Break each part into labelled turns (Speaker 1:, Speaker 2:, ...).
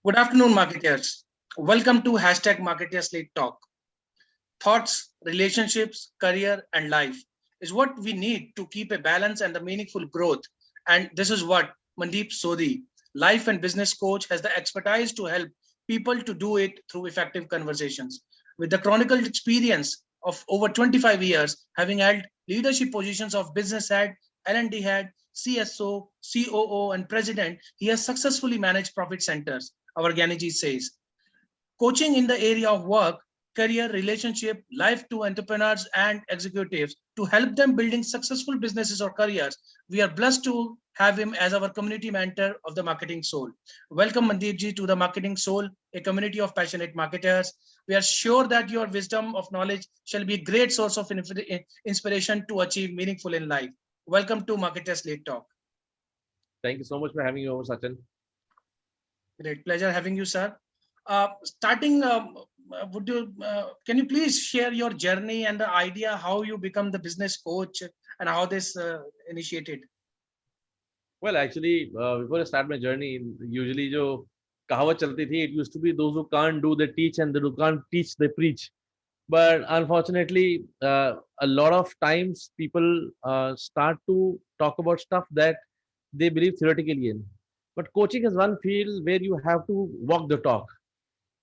Speaker 1: Good afternoon, marketers. Welcome to hashtag Marketers Lead Talk. Thoughts, relationships, career, and life is what we need to keep a balance and the meaningful growth. And this is what Mandeep Sodhi, life and business coach, has the expertise to help people to do it through effective conversations. With the chronicled experience of over 25 years, having held leadership positions of business head, L&D head, CSO, COO, and president, he has successfully managed profit centers. Our Gyaniji says, coaching in the area of work, career, relationship, life to entrepreneurs and executives to help them building successful businesses or careers. We are blessed to have him as our community mentor of the Marketing Soul. Welcome, Mandeep ji, to the Marketing Soul, a community of passionate marketers. We are sure that your wisdom of knowledge shall be a great source of inspiration to achieve meaningful in life. Welcome to Marketers Late Talk.
Speaker 2: Thank you so much for having me over, Sachin.
Speaker 1: Great pleasure having you, sir. Starting, can you please share your journey and the idea how you become the business coach and how this initiated?
Speaker 2: Well, actually, before I start my journey, usually जो कहावत चलती थी, it used to be those who can't do they teach and those who can't teach they preach. But unfortunately, a lot of times people start to talk about stuff that they believe theoretically in. But coaching is one field where you have to walk the talk.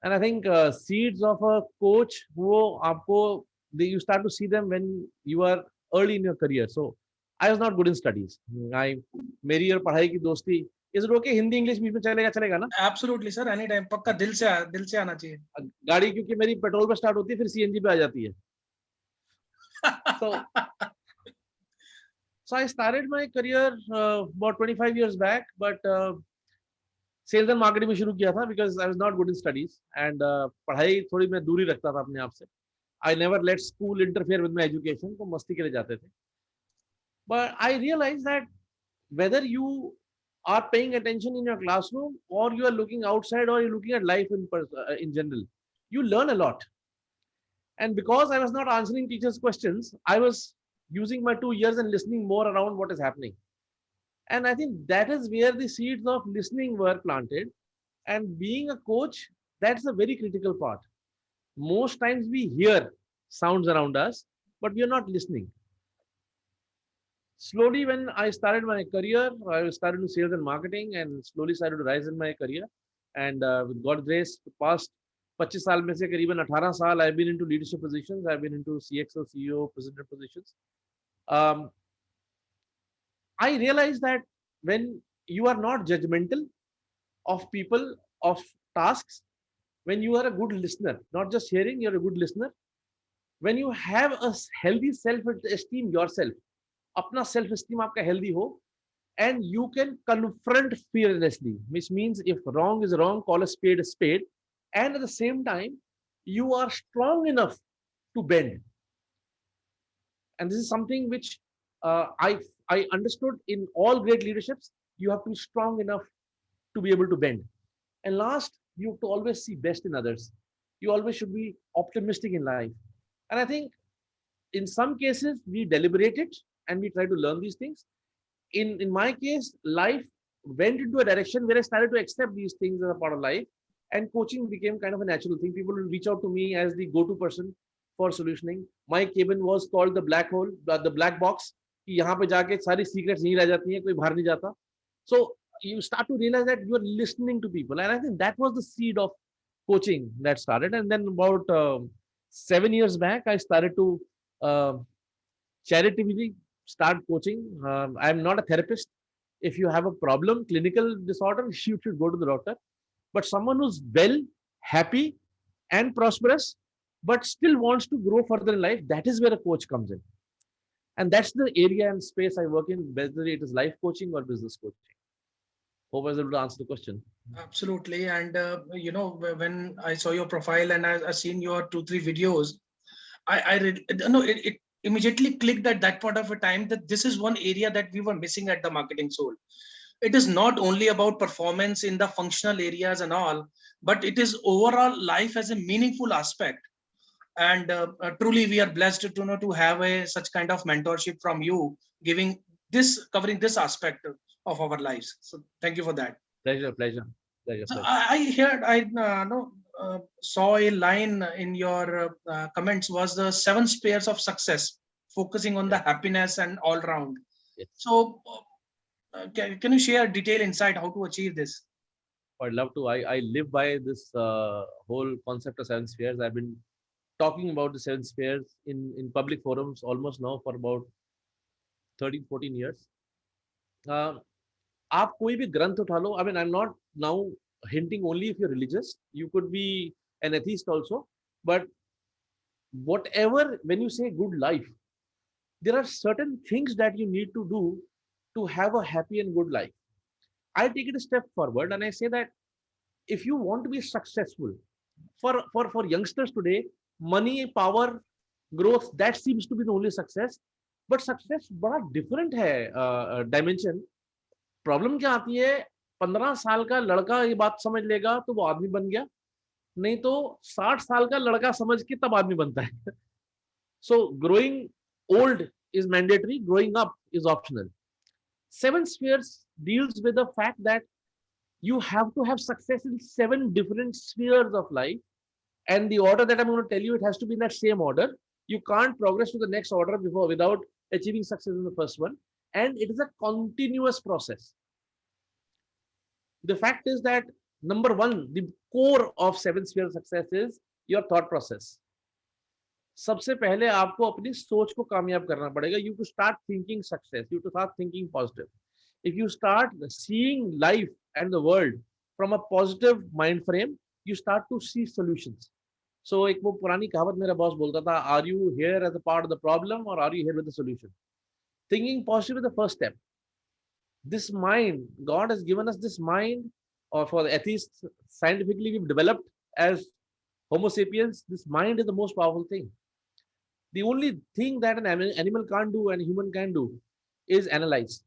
Speaker 2: And I think seeds of a coach, वो आपको you start to see them when you are early in your career. So I was not good in studies. मेरी और पढ़ाई की दोस्ती इस रोके Hindi English बीच में चलेगा ना?
Speaker 1: Absolutely, sir. Anytime. पक्का दिल से आना चाहिए.
Speaker 2: गाड़ी क्योंकि मेरी पेट्रोल पे स्टार्ट होती है फिर सीएनजी पे आ जाती है. So I started my career about 25 years back, but sales and marketing में शुरू किया था because I was not good in studies and पढ़ाई थोड़ी मैं दूरी रखता था अपने आप से. I never let school interfere with my education. तो मस्ती के लिए जाते थे. But I realize that whether you are paying attention in your classroom or you are looking outside or you're looking at life in general, you learn a lot. And because I was not answering teachers questions, I was using my 2 years and listening more around what is happening. And I think that is where the seeds of listening were planted. And being a coach, that's a very critical part. Most times we hear sounds around us, but we are not listening. Slowly, when I started my career, I started to sales and marketing and slowly started to rise in my career. And with God's grace, the past 25 साल में से करीबन 18 साल I've been into leadership positions. I've been into CXO, CEO, president positions. I realized that when you are not judgmental of people, of tasks, when you are a good listener, not just hearing, you're a good listener. When you have a healthy self-esteem yourself, अपना self-esteem आपका healthy हो, and you can confront fearlessly, which means if wrong is wrong, call a spade, and at the same time, you are strong enough to bend. And this is something which I understood in all great leaderships. You have to be strong enough to be able to bend. And last, you have to always see best in others. You always should be optimistic in life. And I think in some cases, we deliberate it and we try to learn these things. In my case, life went into a direction where I started to accept these things as a part of life. And coaching became kind of a natural thing. People will reach out to me as the go-to person for solutioning. My cabin was called the black hole, the black box. कि यहाँ पे जाके सारी secrets नहीं रह जाती हैं, कोई बाहर नहीं जाता. So you start to realize that you are listening to people, and I think that was the seed of coaching that started. And then about 7 years back, I started to uh, charitably start coaching. I'm not a therapist. If you have a problem, clinical disorder, you should go to the doctor. But someone who's well, happy, and prosperous, but still wants to grow further in life, that is where a coach comes in. And that's the area and space I work in, whether it is life coaching or business coaching. Hope I was able to answer the question.
Speaker 1: Absolutely. And, when I saw your profile and I seen your 2-3 videos, it immediately clicked at that point of a time that this is one area that we were missing at the Marketing Soul. It is not only about performance in the functional areas and all, but it is overall life as a meaningful aspect. And truly we are blessed to have such kind of mentorship from you, covering this aspect of our lives. So thank you for that.
Speaker 2: Pleasure. Pleasure,
Speaker 1: So
Speaker 2: pleasure.
Speaker 1: I heard, I know, saw a line in your comments was the seven spheres of success, focusing on the
Speaker 2: Yeah.
Speaker 1: happiness and all round.
Speaker 2: Yes.
Speaker 1: So can you share detail insight how to achieve this?
Speaker 2: I'd love to. I live by this whole concept of seven spheres. I've been talking about the seven spheres in public forums almost now for about 13, 14 years. Uh, आप कोई भी ग्रंथ उठा लो, I mean, I'm not now hinting only if you're religious. You could be an atheist also. But whatever, when you say good life, there are certain things that you need to do to have a happy and good life. I take it a step forward and I say that if you want to be successful, for youngsters today, money, power, growth, that seems to be the only success. But success बड़ा different है dimension. Problem क्या आती है, 15 साल का लड़का ये बात समझ लेगा तो वो आदमी बन गया, नहीं तो 60 साल का लड़का समझ के तब आदमी बनता है. So growing old is mandatory, growing up is optional. Seven spheres deals with the fact that you have to have success in seven different spheres of life, and the order that I'm going to tell you, it has to be in that same order. You can't progress to the next order before without achieving success in the first one, and it is a continuous process. The fact is that number one, the core of seven sphere success is your thought process. सबसे पहले आपको अपनी सोच को कामयाब करना पड़ेगा. You to start thinking success, you to start thinking positive. If you start seeing life and the world from a positive mind frame, you start to see solutions. So एक वो पुरानी कहावत मेरा बॉस बोलता था, are you here as a part of the problem or are you here with the solution? Thinking positive is the first step. This mind, God has given us this mind, or for the atheists, scientifically we've developed as Homo sapiens, this mind is the most powerful thing. The only thing that an animal can't do and a human can do is analyze,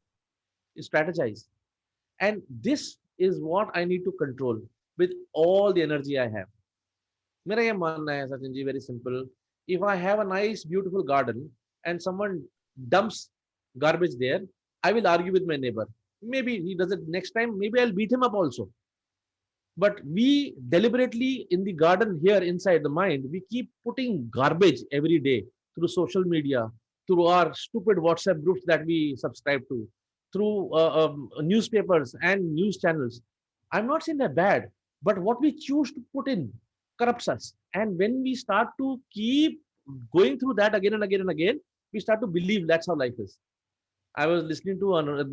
Speaker 2: is strategize. And this is what I need to control with all the energy I have. मेरा ये मानना है Sachin ji, very simple. If I have a nice beautiful garden and someone dumps garbage there, I will argue with my neighbor. Maybe he does it next time, maybe I'll beat him up also. But we deliberately in the garden here inside the mind, we keep putting garbage every day through social media, through our stupid WhatsApp groups that we subscribe to, through newspapers and news channels. I'm not saying they're bad, but what we choose to put in corrupts us. And when we start to keep going through that again and again and again, we start to believe that's how life is. I was listening to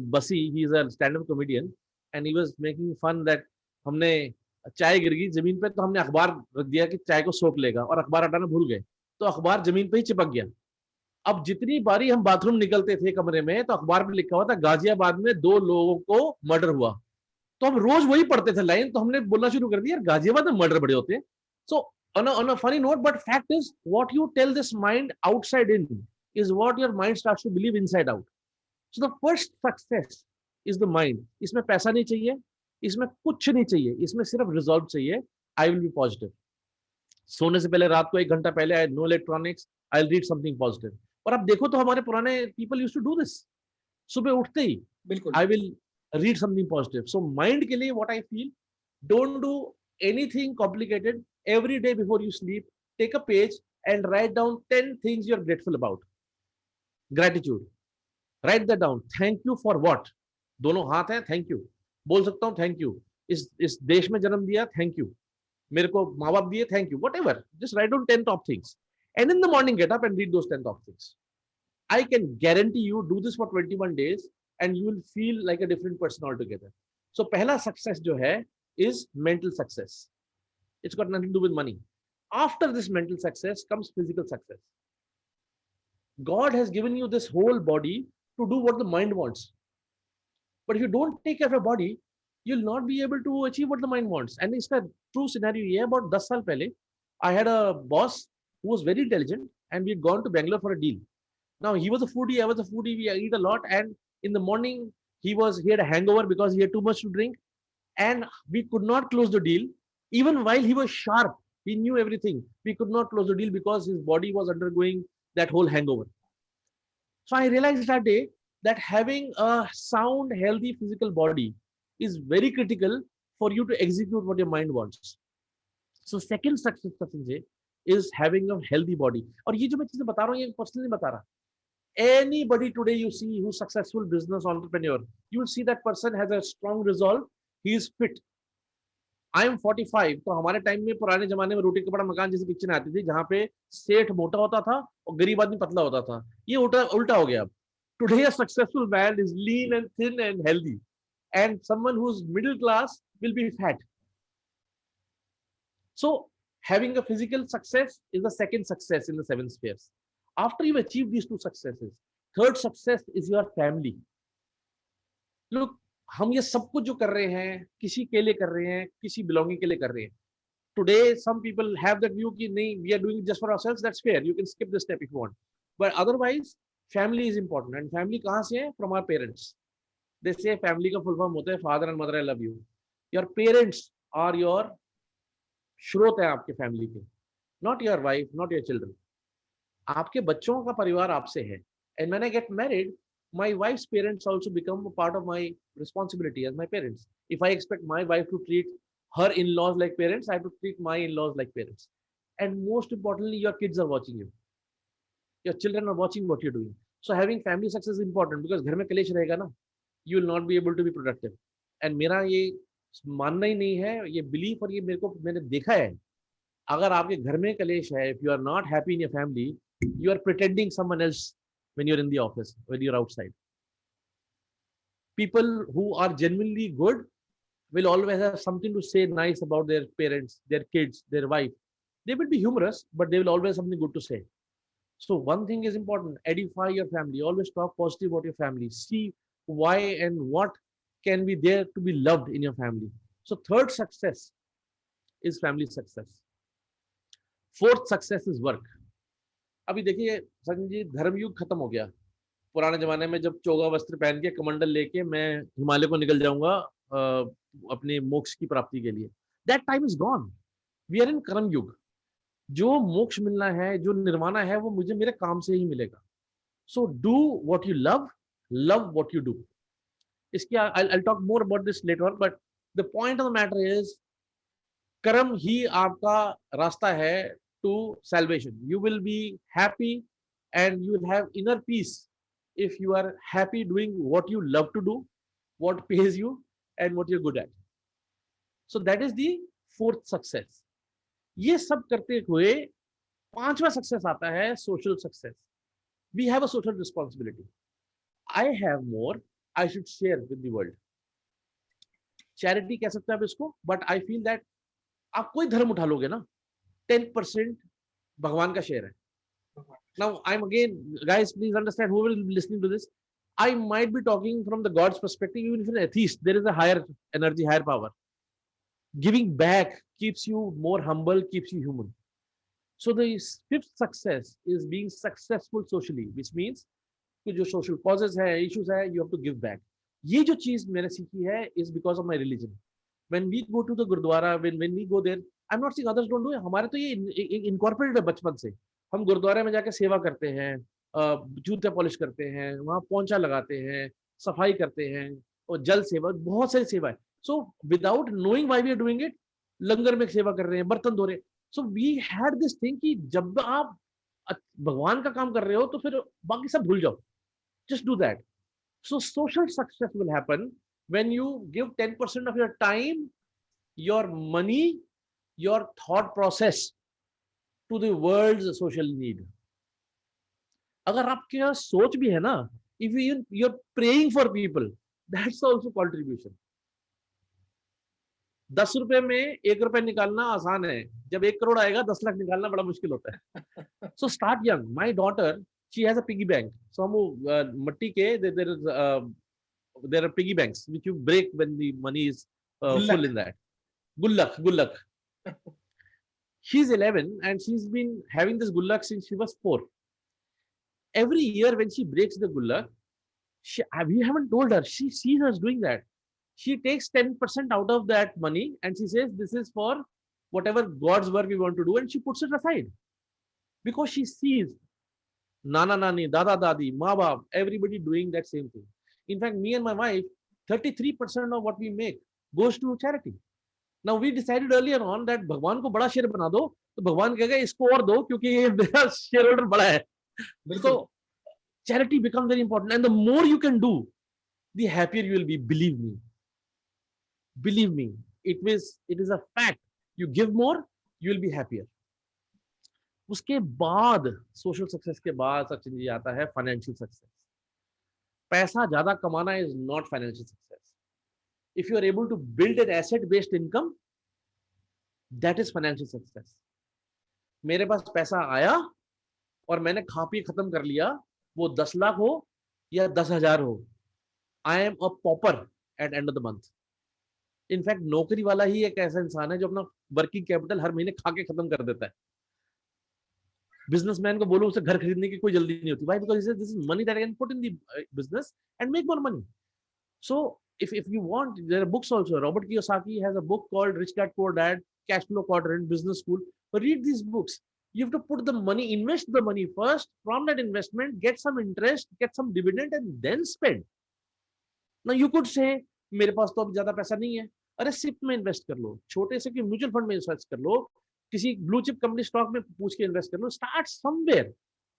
Speaker 2: Basi, he's a stand-up comedian, and he was making fun that हमने चाय गिर गई जमीन पे तो हमने अखबार रख दिया कि चाय को सोख लेगा और अखबार हटाना भूल गए तो अखबार जमीन पे ही चिपक गया. अब जितनी बारी हम बाथरूम निकलते थे कमरे में तो अखबार पे लिखा हुआ था गाजियाबाद में 2 लोगों को मर्डर हुआ, तो हम रोज वही पढ़ते थे लाइन, तो हमने बोलना शुरू कर दिया गाजियाबाद में मर्डर बड़े होते हैं. सो on a funny note, but fact is what you tell this mind outside in is what your mind starts to believe inside out. So the first success is the mind. इसमें पैसा नहीं चाहिए, इसमें कुछ नहीं चाहिए, इसमें सिर्फ रिजॉल्व चाहिए. I will be positive. सोने से पहले रात को 1 घंटा पहले I no electronics, I read something positive. और आप देखो तो हमारे पुराने people used to do this. सुबह उठते ही
Speaker 1: बिल्कुल.
Speaker 2: I will read something positive. So mind के लिए what I feel, don't do anything complicated. Every day before you sleep take a page and write down 10 things you are grateful about. Gratitude, right that down. Thank you for what, दोनों हाथ है, thank you बोल सकता हूँ. Thank you इस देश में जन्म दिया, थैंक यू मेरे को माँ बाप दिए, thank you. What ever, just right down 10 top things and in the morning get up and read those 10 top things. I can guarantee you do this for 21 days and you will feel like a different person altogether. So पहला success जो है is mental success. It's got nothing to do with money. After this mental success comes physical success. God has given you this whole body to do what the mind wants. But if you don't take care of your body, you'll not be able to achieve what the mind wants. And इसका true scenario ये है, about 10 साल पहले I had a boss who was very intelligent and we had gone to Bangalore for a deal. Now he was a foodie, I was a foodie, we eat a lot, and in the morning he had a hangover because he had too much to drink, and we could not close the deal. Even while he was sharp, he knew everything, we could not close the deal because his body was undergoing that whole hangover. So I realized that day that having a sound, healthy physical body is very critical for you to execute what your mind wants. So second success, Sanjay, is having a healthy body. और ये जो मैं चीजें बता रहा हूँ ये personally बता रहा. Anybody today you see who's successful business entrepreneur, you will see that person has a strong resolve. He is fit. I am 45. तो हमारे टाइम में पुराने जमाने में रोटी कपड़ा मकान जैसी पिक्चर आती थी जहां पे सेठ मोटा होता था और गरीब आदमी पतला होता था. ये उल्टा हो गया अब. Today a successful man is lean and thin and healthy, and someone who's middle class will be fat. So having a physical success is the second success in the seven spheres. After you achieve these two successes, third success is your family. Look, हम ये सब कुछ जो कर रहे हैं किसी के लिए कर रहे हैं, किसी belonging के लिए कर रहे हैं. Today some people have that view कि नहीं, we are doing it just for ourselves. That's fair. You can skip this step if you want. But otherwise, family is important. And family कहाँ से है? From our parents. They say family का full form होता है father and mother I love you. Your parents are your स्रोत है आपके family के. Not your wife, not your children. आपके बच्चों का परिवार आपसे है. And when I get married, my wife's parents also become a part of my responsibility as my parents. If I expect my wife to treat her in-laws like parents, I have to treat my in-laws like parents. And most importantly, your kids are watching you. Your children are watching what you're doing. So having family success is important because घर में कलेश रहेगा ना, you will not be able to be productive. And मेरा ये मानना ही नहीं है, ये belief और ये मैंने देखा है. अगर आपके घर में कलेश है, if you are not happy in your family, you are pretending someone else when you're in the office, when you're outside. People who are genuinely good will always have something to say nice about their parents, their kids, their wife. They will be humorous, but they will always have something good to say. So one thing is important, edify your family. Always talk positive about your family. See why and what can be there to be loved in your family. So third success is family success. Fourth success is work. अभी देखिए संजय जी, धर्मयुग खत्म हो गया. पुराने जमाने में जब चोगा वस्त्र पहन के कमंडल लेके मैं हिमालय को निकल जाऊंगा अपने मोक्ष की प्राप्ति के लिए. That time is gone. We are in कर्म युग. जो मोक्ष मिलना है, जो निर्वाणा है, वो मुझे मेरे काम से ही मिलेगा. So do what you love what you do. इसकी I'll talk more about this later on, but the point of the matter is कर्म ही आपका रास्ता है to salvation. You will be happy and you will have inner peace if you are happy doing what you love to do, what pays you and what you're good at. So that is the fourth success. ये सब करते हुए पांचवा success आता है social success. We have a social responsibility. I have more, I should share with the world. Charity कह सकते हैं आप इसको, but I feel that आप कोई धर्म उठा लोगे ना, 10% भगवान का शेयर है. Now I'm again, guys, please understand, who will be listening to this, I might be talking from the God's perspective. Even if you're an atheist, there is a higher energy, higher power. Giving back keeps you more humble, keeps you human. So the fifth success is being successful socially, which means कि जो social causes है, issues है, you have to give back. ये जो चीज मैंने सीखी है is because of my religion. When we go to the Gurdwara, when we go there, I'm not saying others don't do it. हमारे तो ये incorporated है बचपन से. हम गुरुद्वारे में जाके सेवा करते हैं, जूते पॉलिश करते हैं, वहाँ पोंछा लगाते हैं, सफाई करते हैं और जल सेवा, बहुत सारी सेवा है. So without knowing why we are doing it, लंगर में सेवा कर रहे हैं, बर्तन धो रहे हैं. So we had this thing कि जब आप भगवान का काम कर रहे हो तो फिर बाकी सब भूल जाओ. Just do that. So social success will happen when you give 10% of your time, your money, your thought process to the world's social need. अगर आपके यहाँ सोच भी है ना, if you're praying for people, that's also contribution. 10 रुपए में 1 रुपए निकालना आसान है, जब 1 करोड़ आएगा 10 लाख निकालना बड़ा मुश्किल होता है. So start young. My daughter, she has a piggy bank. So मट्टी के there are piggy banks which you break when the money is full in that. Gullak. She's 11 and she's been having this gullak since she was 4. Every year when she breaks the gullak, we haven't told her, she sees us doing that. She takes 10% out of that money and she says, this is for whatever God's work we want to do, and she puts it aside. Because she sees Nana Nani, Dada Dadi, Ma Baap, everybody doing that same thing. In fact, me and my wife, 33% of what we make goes to charity. Now we decided earlier on that भगवान को बड़ा share बना दो, तो भगवान कहेगा इसको और दो क्योंकि ये मेरा शेयर होल्डर बड़ा है.
Speaker 1: बिल्कुल.
Speaker 2: So charity becomes very important, and the more you can do, the happier you will be. Believe me, it is a fact. You give more, you will be happier. उसके बाद social success के बाद सचिन जी आता है financial success. पैसा ज्यादा कमाना is not financial success. If you are able to build an asset based income, that is financial success. मेरे पास पैसा आया और मैंने खा पी खत्म कर लिया, वो 10 लाख हो या 10,000 हो, I am a pauper at end of the month. In fact नौकरी वाला ही एक ऐसा इंसान है जो अपना वर्किंग कैपिटल हर महीने खा के खत्म कर देता है. बिजनेसमैन को बोलो उसे घर खरीदने की कोई जल्दी नहीं होती. Why? Because he says this is money that I can put in the business and make more money. So if you want, there are books also. Robert Kiyosaki has a book called Rich Dad Poor Dad, Cash Flow Quadrant, Business School. But read these books. You have to put the money, invest the money first. From that investment, get some interest, get some dividend, and then spend. Now you could say, मेरे पास तो अब ज्यादा पैसा नहीं है. अरे SIP में invest कर लो, छोटे से कि म्यूचुअल फंड में इन्वेस्ट कर लो, किसी ब्लू चिप कंपनी स्टॉक में पूछ के इन्वेस्ट कर लो. Start somewhere.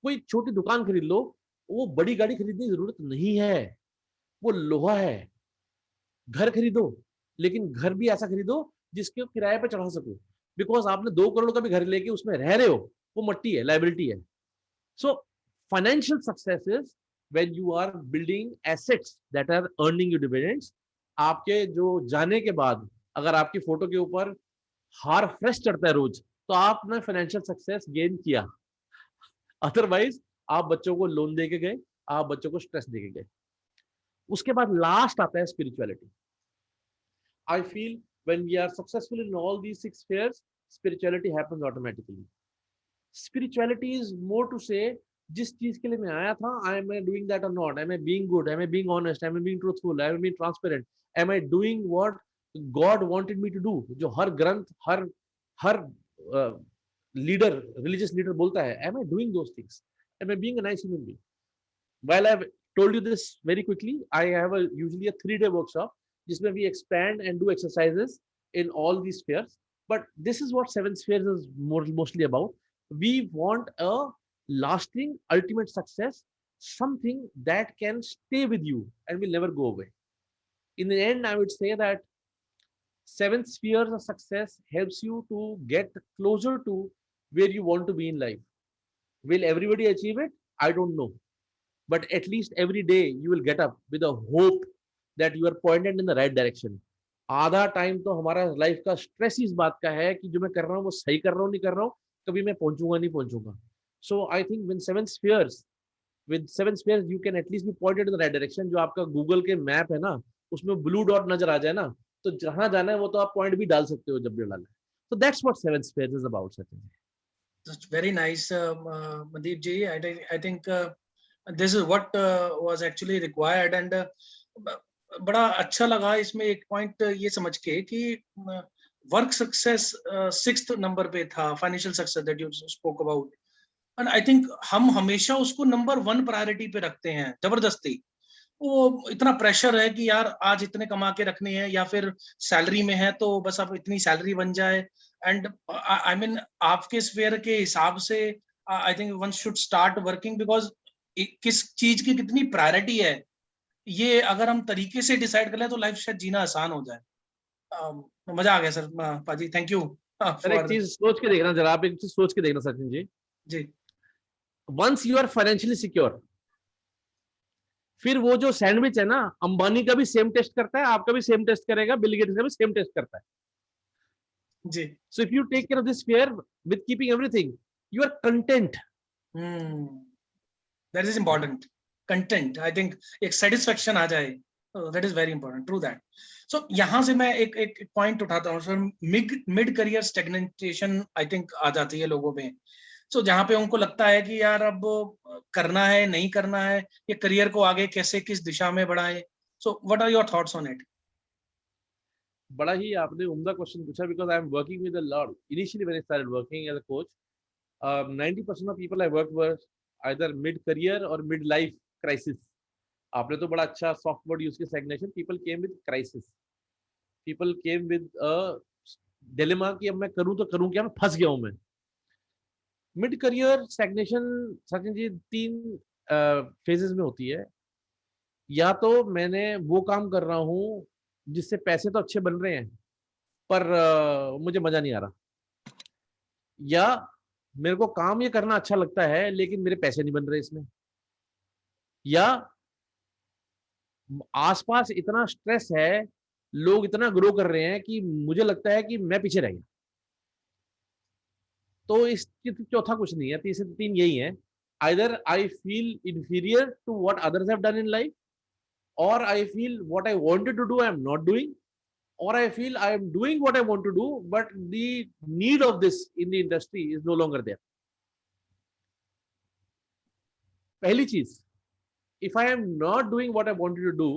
Speaker 2: कोई छोटी दुकान खरीद लो. वो बड़ी गाड़ी खरीदने की जरूरत नहीं है, वो लोहा है. घर खरीदो, लेकिन घर भी ऐसा खरीदो जिसके किराए पे चढ़ा सको. बिकॉज आपने 2 करोड़ का भी घर लेके उसमें रह रहे हो, वो मट्टी है, लाइबिलिटी है. So financial success is when you are building assets that are earning you dividends. आपके जो जाने के बाद अगर आपकी फोटो के ऊपर हार फ्रेश चढ़ता है रोज, तो आपने फाइनेंशियल सक्सेस गेन किया. अदरवाइज आप बच्चों को लोन दे के गए, आप बच्चों को स्ट्रेस दे के गए. उसके बाद लास्ट आता है spirituality. I feel when we are successful in all these 6 spheres, spirituality happens automatically. Spirituality is more to say, जिस चीज के लिए मैं आया था, am I doing that or not? Am I being good? Am I being honest? Am I being truthful? Am I being transparent? Am I doing what God wanted me to do? जो हर ग्रंथ, हर leader, religious leader बोलता है, am I doing those things? Am I being a nice human being? While I've told you this very quickly, I have usually a 3-day workshop जिसमें we expand and do exercises in all these spheres. But this is what 7 spheres is mostly about. We want a lasting, ultimate success, something that can stay with you and will never go away. In the end, I would say that 7 spheres of success helps you to get closer to where you want to be in life. Will everybody achieve it? I don't know. But at least every day you will get up with a hope that you are pointed in the right direction. आधा time तो हमारा life का stress इस बात का है कि जो मैं कर रहा हूँ वो सही कर रहा हूँ नहीं कर रहा हूँ, कभी मैं पहुंचूंगा नहीं पहुंचूंगा. So I think with 7 spheres you can at least be pointed in the right direction. जो आपका गूगल के मैप है ना, उसमें ब्लू डॉट नजर आ जाए ना, तो जहां जाना है वो तो आप पॉइंट भी डाल सकते हो जब भी डालना है. So that's what 7 spheres is about, Sachin.
Speaker 1: That's very nice, Mandeep ji. I think this is what was actually required, and बड़ा अच्छा लगा इसमें एक पॉइंट ये समझ के कि वर्क सक्सेस 6th नंबर पे था, financial success that you spoke about. And I think हम हमेशा उसको नंबर 1 प्रायोरिटी पे रखते हैं जबरदस्ती. वो इतना प्रेशर है कि यार आज इतने कमा के रखने हैं, या फिर सैलरी में है तो बस अब इतनी सैलरी बन जाए. एंड आई मीन आपके स्फीयर के हिसाब से I think one should start working, because किस चीज की कितनी प्रायोरिटी है, ये अगर हम तरीके से डिसाइड कर लें तो लाइफ शायद जीना आसान हो जाए. मजा आ गया सर. पाजी थैंक यू.
Speaker 2: सर एक चीज सोच के देखना जरा, आप एक चीज सोच के देखना सचिन जी.
Speaker 1: जी.
Speaker 2: Once you are financially secure, फिर वो जो सैंडविच है ना, अंबानी का भी सेम टेस्ट करता है, आपका भी सेम टेस्ट करेगा, बिल गेट्स का भी सेम टेस्ट करता है.
Speaker 1: जी.
Speaker 2: So if you take care of this sphere with keeping everything, you are content.
Speaker 1: That is important. Content, I think एक सेटिस्फेक्शन आ जाए, that is very important. True that. So यहाँ से मैं एक पॉइंट उठाता हूँ sir. Mid career stagnation I think आ जाती है लोगों में. सो जहाँ पे उनको लगता है कि यार अब करना है नहीं करना है, ये करियर को आगे कैसे किस दिशा में बढ़ाए. So what are your thoughts on it?
Speaker 2: बड़ा ही आपने उम्दा क्वेश्चन पूछा, because I am working with a lot. Initially when I started working as a coach, 90% of people I work were either mid career और mid life crisis. आपने तो बड़ा अच्छा सॉफ्ट वर्ड यूज किया, stagnation. People came with crisis. People came with dilemma कि अब मैं करूं तो करूं क्या, मैं फंस गया हूं मैं। Mid career stagnation Sachin ji 3 phases में होती है। या तो मैंने वो काम कर रहा हूँ जिससे पैसे तो अच्छे बन रहे हैं, पर मुझे मजा नहीं आ रहा, या मेरे को काम ये करना अच्छा लगता है लेकिन मेरे पैसे नहीं बन रहे इसमें, या आसपास इतना स्ट्रेस है, लोग इतना ग्रो कर रहे हैं कि मुझे लगता है कि मैं पीछे रह गया। तो इसकी तो चौथा कुछ नहीं है, तीसरे 3 यही है। Either I feel inferior to what others have done in life, और I feel what I wanted to do I am not doing, or I feel I am doing what I want to do, but the need of this in the industry is no longer there. पहली चीज, if I am not doing what I wanted to do,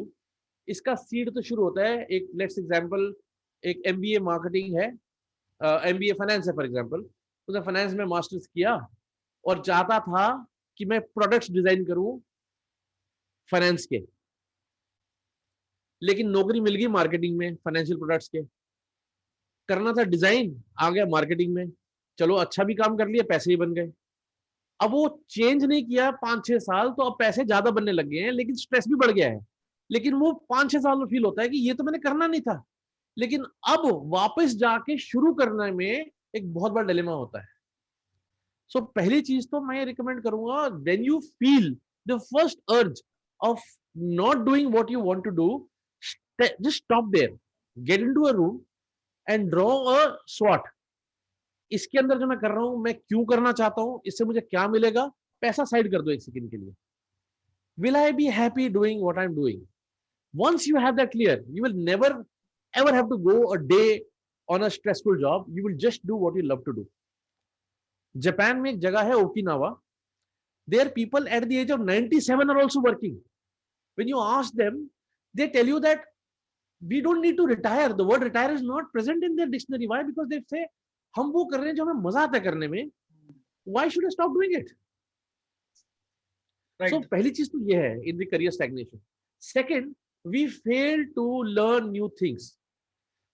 Speaker 2: इसका seed तो शुरू होता है एक, let's example, एक MBA marketing है, एमबीए फाइनेंस है फॉर एग्जांपल, उसने फाइनेंस में मास्टर्स किया और चाहता था कि मैं प्रोडक्ट्स डिजाइन करूं फाइनेंस के, लेकिन नौकरी मिल गई मार्केटिंग में फाइनेंशियल प्रोडक्ट्स के। करना था डिजाइन, आ गया मार्केटिंग में, चलो अच्छा भी काम कर लिया, पैसे ही बन गए। अब वो चेंज नहीं किया 5-6 साल, तो अब पैसे ज्यादा बनने लग गए हैं लेकिन स्ट्रेस भी बढ़ गया है। लेकिन वो 5-6 साल में फील होता है कि ये तो मैंने करना नहीं था, लेकिन अब वापस जाके शुरू करने में एक बहुत बड़ा डिलेमा होता है। सो पहली चीज तो मैं रिकमेंड करूंगा, when you feel the first urge of not doing what you want to do, just stop there, get into a room and draw a स्वॉट। इसके अंदर जो मैं कर रहा हूं, मैं क्यों करना चाहता हूं, इससे मुझे क्या मिलेगा, पैसा साइड कर दो एक सेकंड के लिए। Will I be happy doing what I am doing? Once you have that clear, you will never ever have to go a day on a stressful job. You will just do what you love to do. Japan में एक जगह है Okinawa, there people at the age of 97 are also working. When you ask them, they tell you that we don't need to retire. The word retire is not present in their dictionary. Why? Because they say हम वो कर रहे हैं जो हमें मजा आता है करने में, why should I stop doing it?
Speaker 1: Right.
Speaker 2: So पहली चीज तो ये है in the career stagnation. Second, we fail to learn new things.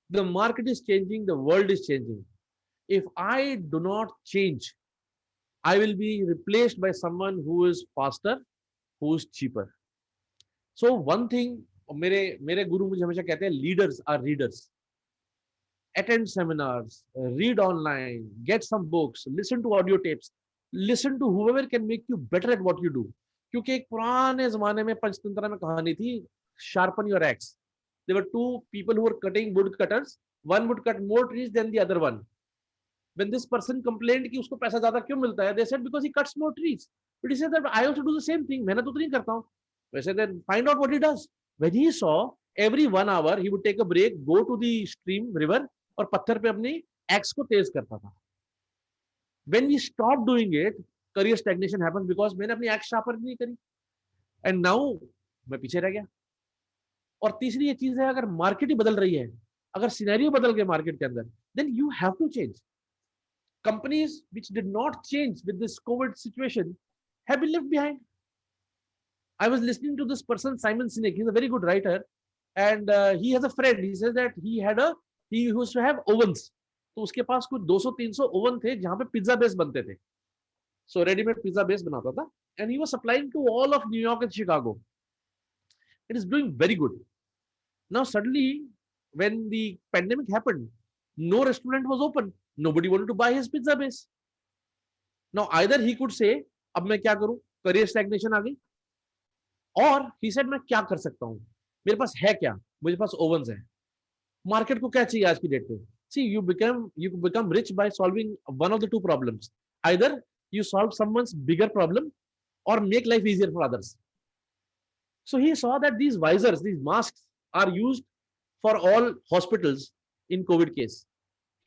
Speaker 2: The market is changing, the world is changing. If I do not change, I will be replaced by someone who is faster, who is cheaper. So one thing, मेरे गुरु मुझे हमेशा कहते हैं, leaders are readers. Attend seminars, read online, get some books, listen to audio tapes, listen to whoever can make you better at what you do. क्योंकि एक पुराने जमाने में पंचतंत्र में कहानी थी, sharpen your axe. There were 2 people who were cutting wood cutters. One would cut more trees than the other one. When this person complained कि उसको पैसा ज्यादा क्यों मिलता है, they said because he cuts more trees. But he said that I also do the same thing. मेहनत उतनी करता हूँ. I said then find out what he does. When he saw every 1 hour he would take a break, go to the stream, river, और पत्थर पे अपनी axe को तेज करता था. When we stop doing it, career stagnation happens because मैंने अपनी axe sharpen नहीं करी. And now मैं पीछे रह गया. और तीसरी ये चीज है, अगर मार्केट ही बदल रही है, अगर सिनेरियो बदल गए मार्केट के अंदर, then you have to change. Companies which did not change with this covid situation have been left behind. I was listening to this person Simon Sinek, he is a very good writer, and he has a friend, he says that he used to have ovens. तो उसके पास कुछ 200-300 oven थे जहां पे pizza base बनते थे। सो readymade pizza base बनाता था, and he was supplying to all of New York and Chicago. It is doing very good. Now suddenly, when the pandemic happened, no restaurant was open. Nobody wanted to buy his pizza base. Now either he could say, अब मैं क्या करूं, career stagnation आ गई, or he said मैं क्या कर सकता हूं, मेरे पास है क्या, मेरे पास ovens है, मार्केट को क्या चाहिए आज की डेट में। See, you become rich by solving one of the 2 problems. Either you solve someone's bigger problem or make life easier for others. So he saw that these visors, these masks, are used for all hospitals in COVID case.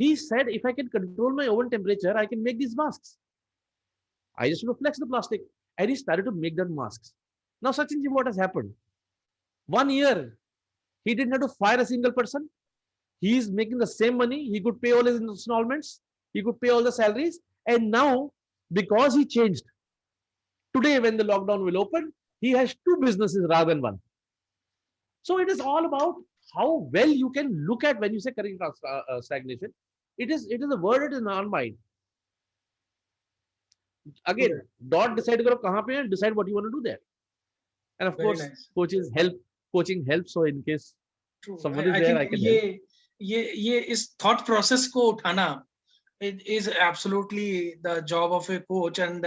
Speaker 2: He said, if I can control my oven temperature, I can make these masks. I just want to flex the plastic. And he started to make that masks. Now, Sachinji, what has happened? 1 year, he didn't have to fire a single person. He is making the same money. He could pay all his installments. He could pay all the salaries. And now, because he changed, today when the lockdown will open, he has 2 businesses rather than 1. So it is all about how well you can look at when you say career stagnation. It is a word, it is in our mind. Again, dot decide करो कहाँ पे है, decide what you want to do there. And of
Speaker 1: Very
Speaker 2: course,
Speaker 1: nice.
Speaker 2: coaching helps. So in case
Speaker 1: True.
Speaker 2: someone is
Speaker 1: I
Speaker 2: there,
Speaker 1: think
Speaker 2: I can help.
Speaker 1: ये इस thought process को उठाना, it is absolutely the job of a coach. And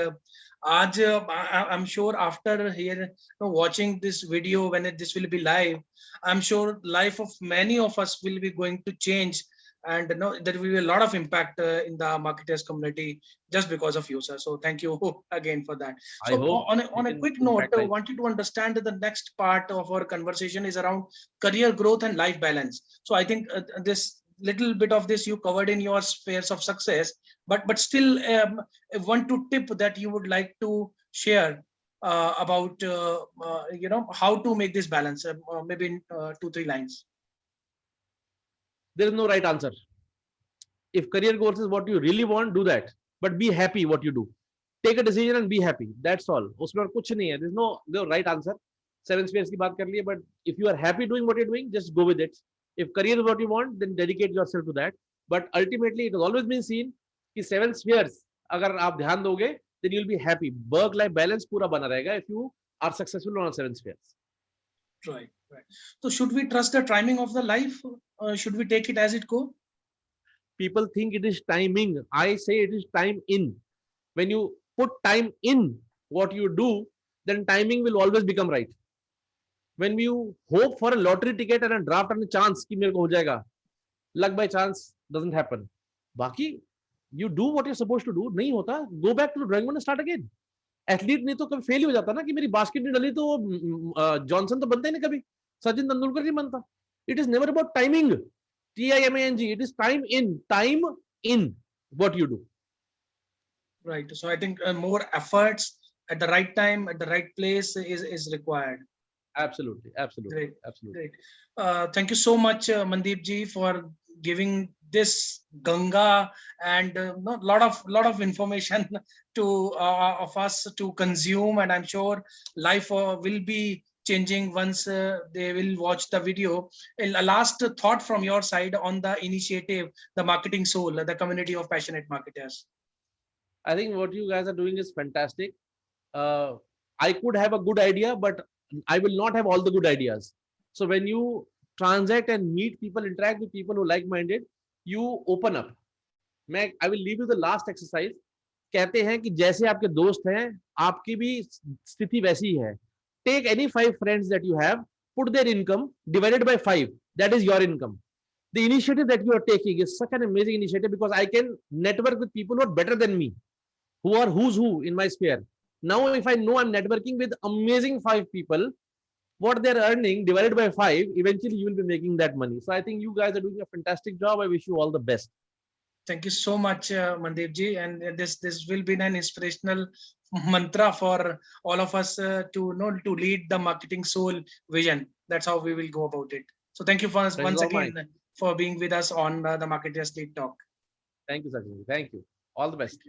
Speaker 1: आज I'm sure after here watching this video, when this will be live, I'm sure life of many of us will be going to change, and there will be a lot of impact in the marketers community just because of you, sir. So thank you again for that.
Speaker 2: I
Speaker 1: So
Speaker 2: hope
Speaker 1: on
Speaker 2: we
Speaker 1: a
Speaker 2: can
Speaker 1: quick note,
Speaker 2: impact life.
Speaker 1: wanted to understand that the next part of our conversation is around career growth and life balance. So I think this little bit of this you covered in your spheres of success, but still one to tip that you would like to share about how to make this balance, maybe in 2-3 lines.
Speaker 2: There is no right answer. If career goals is what you really want, do that. But be happy what you do. Take a decision and be happy. That's all. उसमें और कुछ नहीं है. There's no right answer. 7 spheres की बात कर लिए, but if you are happy doing what you're doing, just go with it. If career is what you want, then dedicate yourself to that. But ultimately, it has always been seen कि 7 spheres अगर आप ध्यान दोगे, then you'll be happy. Work-life balance पूरा बना रहेगा if you are successful on 7 spheres.
Speaker 1: Right. So should we trust the timing of the life? Should we take it as it go?
Speaker 2: People think it is timing. I say it is time in. When you put time in what you do, then timing will always become right. When you hope for a lottery ticket and a draft and a chance कि मेरे को हो जाएगा, luck by chance doesn't happen. बाकी you do what you're supposed to do. नहीं होता, go back to the drawing board and start again. Athlete नहीं तो कभी फेल हो जाता ना कि मेरी बास्केट नहीं डली तो जॉनसन तो बनता ही नहीं कभी, सचिन तेंदुलकर नहीं बनता. It is never about timing. TIMING. It is time in what you do.
Speaker 1: Right. So I think more efforts at the right time, at the right place is required.
Speaker 2: Absolutely.
Speaker 1: Great.
Speaker 2: Absolutely.
Speaker 1: Great. Thank you so much, Mandeep ji, for giving this Ganga and lot of information to of us to consume, and I'm sure life will be changing once they will watch the video. A last thought from your side on the initiative, the Marketing Soul, the community of passionate marketers.
Speaker 2: I think what you guys are doing is fantastic. I could have a good idea, but I will not have all the good ideas. So when you transact and meet people, interact with people who like-minded, you open up. I will leave you the last exercise. कहते हैं कि जैसे आपके दोस्त हैं, आपकी भी स्थिति वैसी ही है. Take any 5 friends that you have, put their income divided by 5. That is your income. The initiative that you are taking is such an amazing initiative because I can network with people who are better than me, who are who's who in my sphere. Now, if I know I'm networking with amazing 5 people, what they're earning divided by 5, eventually you will be making that money. So I think you guys are doing a fantastic job. I wish you all the best.
Speaker 1: Thank you so much, Mandeep ji. And this will be an inspirational mantra for all of us to lead the Marketing Soul vision. That's how we will go about it. So thank you once again for being with us on the Marketers Lead Talk.
Speaker 2: Thank you, Sachin. Thank you. All the best.